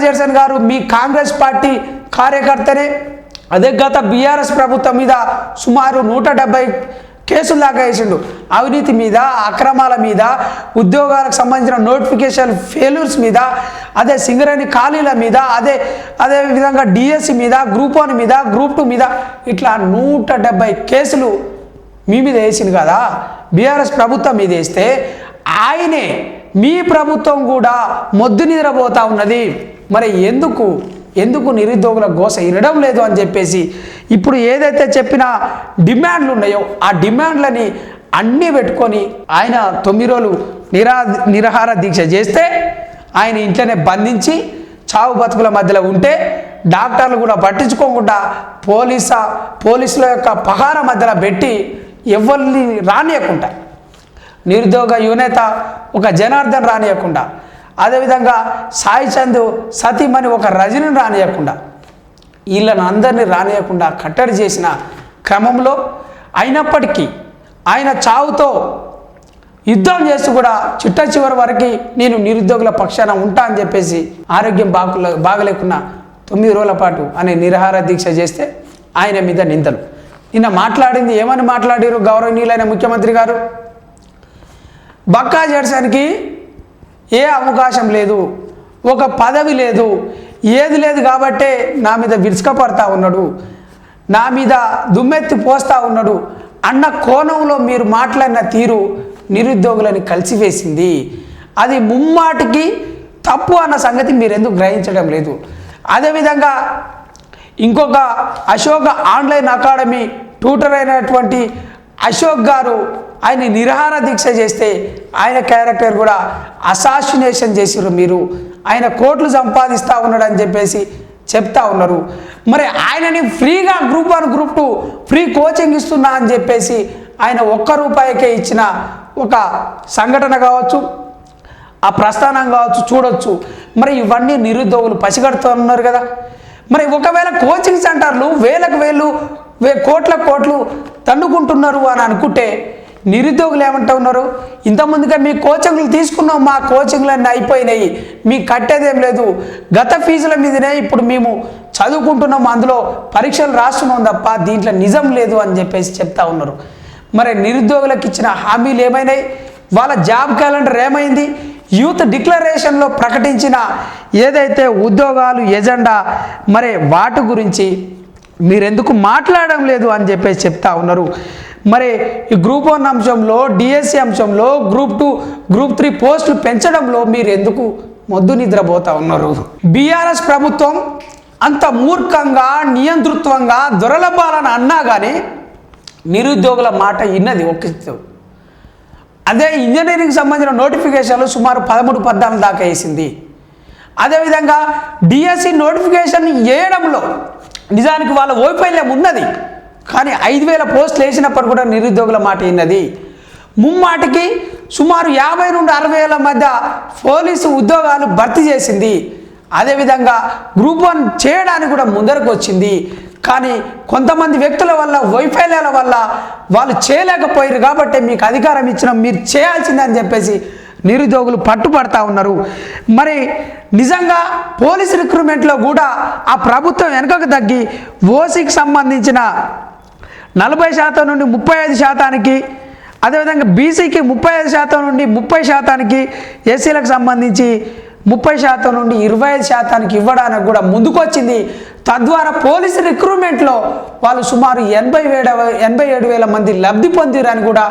జెర్సన్ గారు మీ కాంగ్రెస్ పార్టీ కార్యకర్తనే. అదే గత బీఆర్ఎస్ ప్రభుత్వం మీద సుమారు 170 కేసులు దాకా వేసిండు. అవినీతి మీద, అక్రమాల మీద, ఉద్యోగాలకు సంబంధించిన నోటిఫికేషన్ ఫెయిల్యూర్స్ మీద, అదే సింగరేణి ఖాళీల మీద, అదే విధంగా డిఎస్సి మీద, గ్రూప్ 1 మీద, గ్రూప్ 2 మీద ఇట్లా 170 కేసులు మీ మీద వేసింది కదా బీఆర్ఎస్ ప్రభుత్వం మీద వేస్తే, ఆయనే మీ ప్రభుత్వం కూడా మొద్దు నిద్రపోతా ఉన్నది. మరి ఎందుకు నిరుద్యోగుల గోస వినడం లేదు అని చెప్పేసి ఇప్పుడు ఏదైతే చెప్పిన డిమాండ్లు ఉన్నాయో ఆ డిమాండ్లని అన్నీ పెట్టుకొని ఆయన 9 రోజులు నిరాహార దీక్ష చేస్తే ఆయన ఇంట్లోనే బంధించి చావు బతుకుల మధ్యలో ఉంటే డాక్టర్లు కూడా పట్టించుకోకుండా పోలీసుల యొక్క పహార మధ్యలో పెట్టి ఎవరిని రానియకుండా, నిరుద్యోగ యువనేత ఒక జనార్దన్ రానియకుండా, అదేవిధంగా సాయి చంద్ సతీమణి ఒక రజనిని రానియకుండా, వీళ్ళని అందరినీ రానియకుండా కట్టడి చేసిన క్రమంలో అయినప్పటికీ ఆయన చావుతో యుద్ధం చేస్తూ కూడా చిట్ట చివరి వరకు నేను నిరుద్యోగుల పక్షాన ఉంటా అని చెప్పేసి ఆరోగ్యం బాగలేకున్నా 9 రోజుల పాటు అనే నిరాహార దీక్ష చేస్తే ఆయన మీద నిందలు. నిన్న మాట్లాడింది ఏమని మాట్లాడారు గౌరవనీయులైన ముఖ్యమంత్రి గారు? బక్కా జెర్సన్కి ఏ అవకాశం లేదు, ఒక పదవి లేదు, ఏది లేదు కాబట్టే నా మీద విరుచుకపడతా ఉన్నాడు, నా మీద దుమ్మెత్తి పోస్తూ ఉన్నాడు అన్న కోణంలో మీరు మాట్లాడిన తీరు నిరుద్యోగులని కలిసివేసింది. అది ముమ్మాటికి తప్పు అన్న సంగతి మీరు ఎందుకు గ్రహించడం లేదు? అదేవిధంగా ఇంకొక అశోక్ ఆన్లైన్ అకాడమీ ట్యూటర్ అయినటువంటి అశోక్ గారు ఆయన నిరాహార దీక్ష చేస్తే ఆయన క్యారెక్టర్ కూడా అసాసినేషన్ చేసిర్రు మీరు. ఆయన కోట్లు సంపాదిస్తూ ఉన్నాడు అని చెప్పేసి చెప్తా ఉన్నారు. మరి ఆయనని ఫ్రీగా గ్రూప్ 1 గ్రూప్ 2 ఫ్రీ కోచింగ్ ఇస్తున్నా అని చెప్పేసి ఆయన ₹1 ఇచ్చిన ఒక సంఘటన కావచ్చు, ఆ ప్రస్థానం కావచ్చు చూడొచ్చు. మరి ఇవన్నీ నిరుద్యోగులు పసిగడుతూ ఉన్నారు కదా. మరి ఒకవేళ కోచింగ్ సెంటర్లు వేలకు కోట్లు తండుకుంటున్నారు అని అనుకుంటే నిరుద్యోగులు ఏమంటూ ఉన్నారు? ఇంతకుముందుగా మీ కోచింగ్లు తీసుకున్నాం, మా కోచింగ్లన్నీ అయిపోయినాయి, మీకు కట్టేదేం లేదు, గత ఫీజుల మీదనే ఇప్పుడు మేము చదువుకుంటున్నాం, అందులో పరీక్షలు రాస్తున్నాం తప్ప దీంట్లో నిజం లేదు అని చెప్పేసి చెప్తా ఉన్నారు. మరి నిరుద్యోగులకు ఇచ్చిన హామీలు ఏమైనాయి? వాళ్ళ జాబ్ క్యాలెండర్ ఏమైంది? యూత్ డిక్లరేషన్లో ప్రకటించిన ఏదైతే ఉద్యోగాలు ఎజెండా మరి వాటి గురించి మీరెందుకు మాట్లాడడం లేదు అని చెప్పేసి చెప్తా ఉన్నారు. మరి ఈ గ్రూప్ 1 అంశంలో, డిఎస్సి అంశంలో, గ్రూప్ 2 గ్రూప్ 3 పోస్టులు పెంచడంలో మీరు ఎందుకు మొద్దు నిద్రపోతా ఉన్నారు? బీఆర్ఎస్ ప్రభుత్వం అంత మూర్ఖంగా నియంతృత్వంగా దొరలపాలని అన్నా కానీ నిరుద్యోగుల మాట విన్నది ఒక్క. అదే ఇంజనీరింగ్ సంబంధించిన నోటిఫికేషన్లు సుమారు 13-14 దాకా వేసింది. అదేవిధంగా డిఎస్సి నోటిఫికేషన్ వేయడంలో నిజానికి వాళ్ళ వైఫల్యం ఉన్నది, కానీ 5,000 పోస్టులు వేసినప్పుడు కూడా నిరుద్యోగుల మాట విన్నది. ముమ్మాటికి సుమారు 50 నుండి 60,000 మధ్య పోలీసు ఉద్యోగాలు భర్తీ చేసింది. అదేవిధంగా గ్రూప్ 1 చేయడానికి కూడా ముందరకు వచ్చింది. కానీ కొంతమంది వ్యక్తుల వల్ల వైఫల్యాల వల్ల వాళ్ళు చేయలేకపోయారు కాబట్టి మీకు అధికారం ఇచ్చిన మీరు చేయాల్సిందని చెప్పేసి నిరుద్యోగులు పట్టుపడతా ఉన్నారు. మరి నిజంగా పోలీస్ రిక్రూట్మెంట్లో కూడా ఆ ప్రభుత్వం వెనుకకు తగ్గి ఓసీకి సంబంధించిన 40% నుండి 35%, అదేవిధంగా బీసీకి 35% నుండి 30%, ఎస్సీలకు సంబంధించి 30% నుండి 25% ఇవ్వడానికి కూడా ముందుకొచ్చింది. తద్వారా పోలీసు రిక్రూట్మెంట్లో వాళ్ళు సుమారు 87,000 మంది లబ్ధి పొందిరని కూడా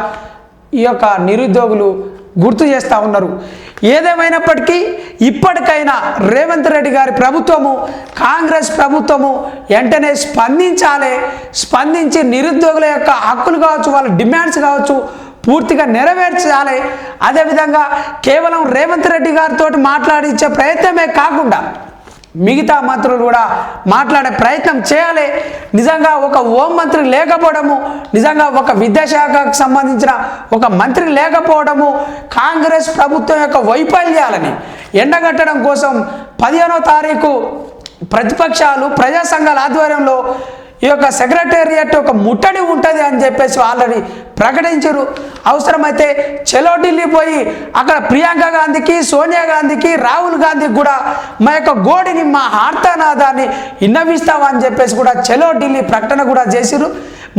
ఈ యొక్క నిరుద్యోగులు గుర్తు చేస్తూ ఉన్నారు. ఏదేమైనప్పటికీ ఇప్పటికైనా రేవంత్ రెడ్డి గారి ప్రభుత్వము, కాంగ్రెస్ ప్రభుత్వము వెంటనే స్పందించాలి. స్పందించి నిరుద్యోగుల యొక్క హక్కులు కావచ్చు, వాళ్ళ డిమాండ్స్ కావచ్చు పూర్తిగా నెరవేర్చాలి. అదేవిధంగా కేవలం రేవంత్ రెడ్డి గారితో మాట్లాడించే ప్రయత్నమే కాకుండా మిగతా మంత్రులు కూడా మాట్లాడే ప్రయత్నం చేయాలి. నిజంగా ఒక హోం మంత్రి లేకపోవడము, నిజంగా ఒక విద్యాశాఖకు సంబంధించిన ఒక మంత్రి లేకపోవడము, కాంగ్రెస్ ప్రభుత్వం యొక్క వైఫల్యాలని ఎండగట్టడం కోసం 15వ తారీఖు ప్రతిపక్షాలు ప్రజా సంఘాల ఆధ్వర్యంలో ఈ యొక్క సెక్రటేరియట్ ఒక ముట్టడి ఉంటుంది అని చెప్పేసి ఆల్రెడీ ప్రకటించారు. అవసరమైతే చలో ఢిల్లీ పోయి అక్కడ ప్రియాంక గాంధీకి, సోనియా గాంధీకి, రాహుల్ గాంధీకి కూడా మా యొక్క గోడిని, మా ఆర్తనాదాన్ని విన్నవిస్తామని చెప్పేసి కూడా చలో ఢిల్లీ ప్రకటన కూడా చేసిరు.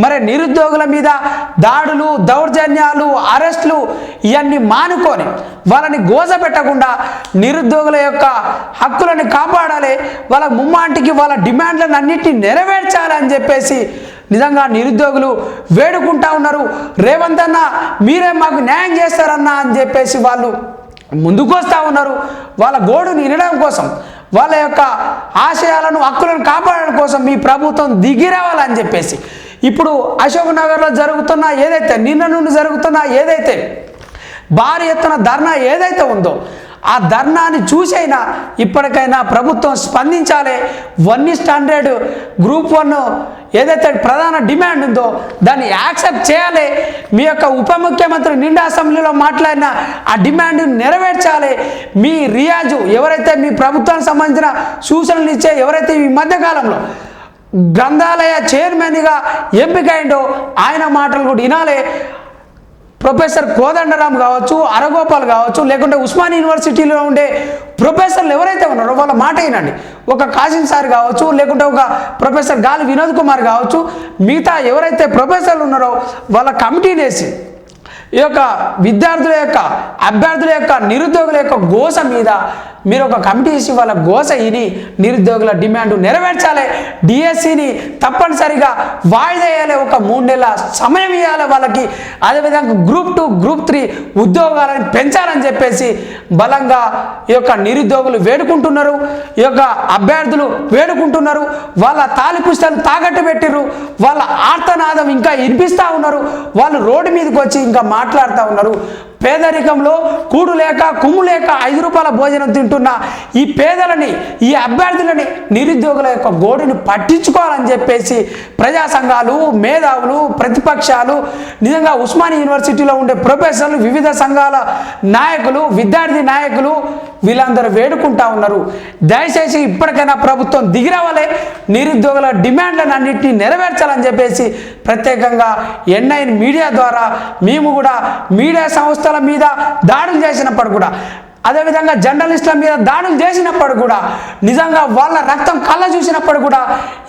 మరి నిరుద్యోగుల మీద దాడులు, దౌర్జన్యాలు, అరెస్టులు ఇవన్నీ మానుకొని వాళ్ళని గోజపెట్టకుండా నిరుద్యోగుల యొక్క హక్కులను కాపాడాలి. వాళ్ళ ముమ్మాంటికి వాళ్ళ డిమాండ్లను అన్నింటినీ నెరవేర్చాలని చెప్పేసి నిజంగా నిరుద్యోగులు వేడుకుంటా ఉన్నారు. రేవంత్ అన్న మీరే మాకు న్యాయం చేస్తారన్నా అని చెప్పేసి వాళ్ళు ముందుకు వస్తూ ఉన్నారు. వాళ్ళ గోడుని వినడం కోసం, వాళ్ళ యొక్క ఆశయాలను, హక్కులను కాపాడడం కోసం మీ ప్రభుత్వం దిగి రావాలని చెప్పేసి ఇప్పుడు అశోక్ నగర్లో జరుగుతున్న ఏదైతే నిన్న నుండి జరుగుతున్న ఏదైతే భారీ ఎత్తున ధర్నా ఏదైతే ఉందో ఆ ధర్నాని చూసైనా ఇప్పటికైనా ప్రభుత్వం స్పందించాలి. 1:100 గ్రూప్ 1 ఏదైతే ప్రధాన డిమాండ్ ఉందో దాన్ని యాక్సెప్ట్ చేయాలి. మీ యొక్క ఉప ముఖ్యమంత్రి నిండా అసెంబ్లీలో మాట్లాడిన ఆ డిమాండ్ నెరవేర్చాలి. మీ రియాజు ఎవరైతే మీ ప్రభుత్వానికి సంబంధించిన సూచనలు ఇచ్చే ఎవరైతే ఈ మధ్యకాలంలో గ్రంథాలయ చైర్మన్గా ఎంపికైండో ఆయన మాటలు కూడా వినాలి. ప్రొఫెసర్ కోదండరామ్ కావచ్చు, అరగోపాల్ కావచ్చు, లేకుంటే ఉస్మాన్ యూనివర్సిటీలో ఉండే ప్రొఫెసర్లు ఎవరైతే ఉన్నారో వాళ్ళ మాట వినండి. ఒక కాసిం సార్ కావచ్చు, లేకుంటే ఒక ప్రొఫెసర్ గాలి వినోద్ కుమార్ కావచ్చు, మిగతా ఎవరైతే ప్రొఫెసర్లు ఉన్నారో వాళ్ళ కమిటీని వేసి ఈ యొక్క విద్యార్థుల యొక్క, అభ్యర్థుల యొక్క, నిరుద్యోగుల యొక్క గోస మీద మీరు ఒక కమిటీ ఇచ్చి వాళ్ళ గోస ఇని నిరుద్యోగుల డిమాండ్ నెరవేర్చాలి. డిఎస్సిని తప్పనిసరిగా వాయిదా వేయాలి. ఒక 3 నెలల సమయం ఇవ్వాలి వాళ్ళకి. అదేవిధంగా గ్రూప్ 2, గ్రూప్ 3 ఉద్యోగాలను పెంచాలని చెప్పేసి బలంగా ఈ యొక్క నిరుద్యోగులు వేడుకుంటున్నారు. ఈ యొక్క అభ్యర్థులు వేడుకుంటున్నారు. వాళ్ళ తాలి పుస్తకాలు తాకట్టు పెట్టిర్రు. వాళ్ళ ఆర్తనాదం ఇంకా వినిపిస్తూ ఉన్నారు. వాళ్ళు రోడ్డు మీదకి వచ్చి ఇంకా మాట్లాడుతూ ఉన్నారు. పేదరికంలో కూడు లేక, కుమ్ము లేక 5 రూపాయల భోజనం తింటున్న ఈ పేదలని, ఈ అభ్యర్థులని, నిరుద్యోగుల యొక్క గోడుని పట్టించుకోవాలని చెప్పేసి ప్రజా సంఘాలు, మేధావులు, ప్రతిపక్షాలు, నిజంగా ఉస్మాన్ యూనివర్సిటీలో ఉండే ప్రొఫెసర్లు, వివిధ సంఘాల నాయకులు, విద్యార్థి నాయకులు వీళ్ళందరూ వేడుకుంటా ఉన్నారు. దయచేసి ఇప్పటికైనా ప్రభుత్వం దిగిరావాలి. నిరుద్యోగుల డిమాండ్లను అన్నింటినీ నెరవేర్చాలని చెప్పేసి ప్రత్యేకంగా N9 మీడియా ద్వారా మేము కూడా మీడియా సంస్థల మీద దాడులు చేసినప్పుడు కూడా, అదేవిధంగా జర్నలిస్టుల మీద దాడులు చేసినప్పుడు కూడా, నిజంగా వాళ్ళ రక్తం కళ్ళ చూసినప్పుడు కూడా,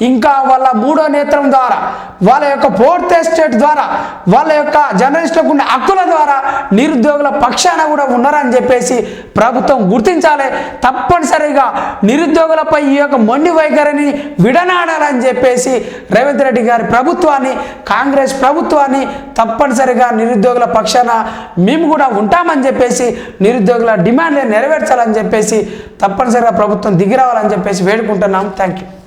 ఇంకా వాళ్ళ 3వ నేత్రం ద్వారా, వాళ్ళ యొక్క 4th ఎస్టేట్ ద్వారా, వాళ్ళ యొక్క జర్నలిస్టులకు ఉన్న హక్కుల ద్వారా నిరుద్యోగుల పక్షాన కూడా ఉన్నారని చెప్పేసి ప్రభుత్వం గుర్తించాలి. తప్పనిసరిగా నిరుద్యోగులపై ఈ యొక్క మొండి వైఖరిని విడనాడాలని చెప్పేసి రేవంత్ రెడ్డి గారి ప్రభుత్వాన్ని, కాంగ్రెస్ ప్రభుత్వాన్ని తప్పనిసరిగా నిరుద్యోగుల పక్షాన మేము కూడా ఉంటామని చెప్పేసి నిరుద్యోగుల డిమాండ్లను నెరవేర్చాలని చెప్పేసి తప్పనిసరిగా ప్రభుత్వం దిగి రావాలని చెప్పేసి వేడుకుంటున్నాం. Thank you.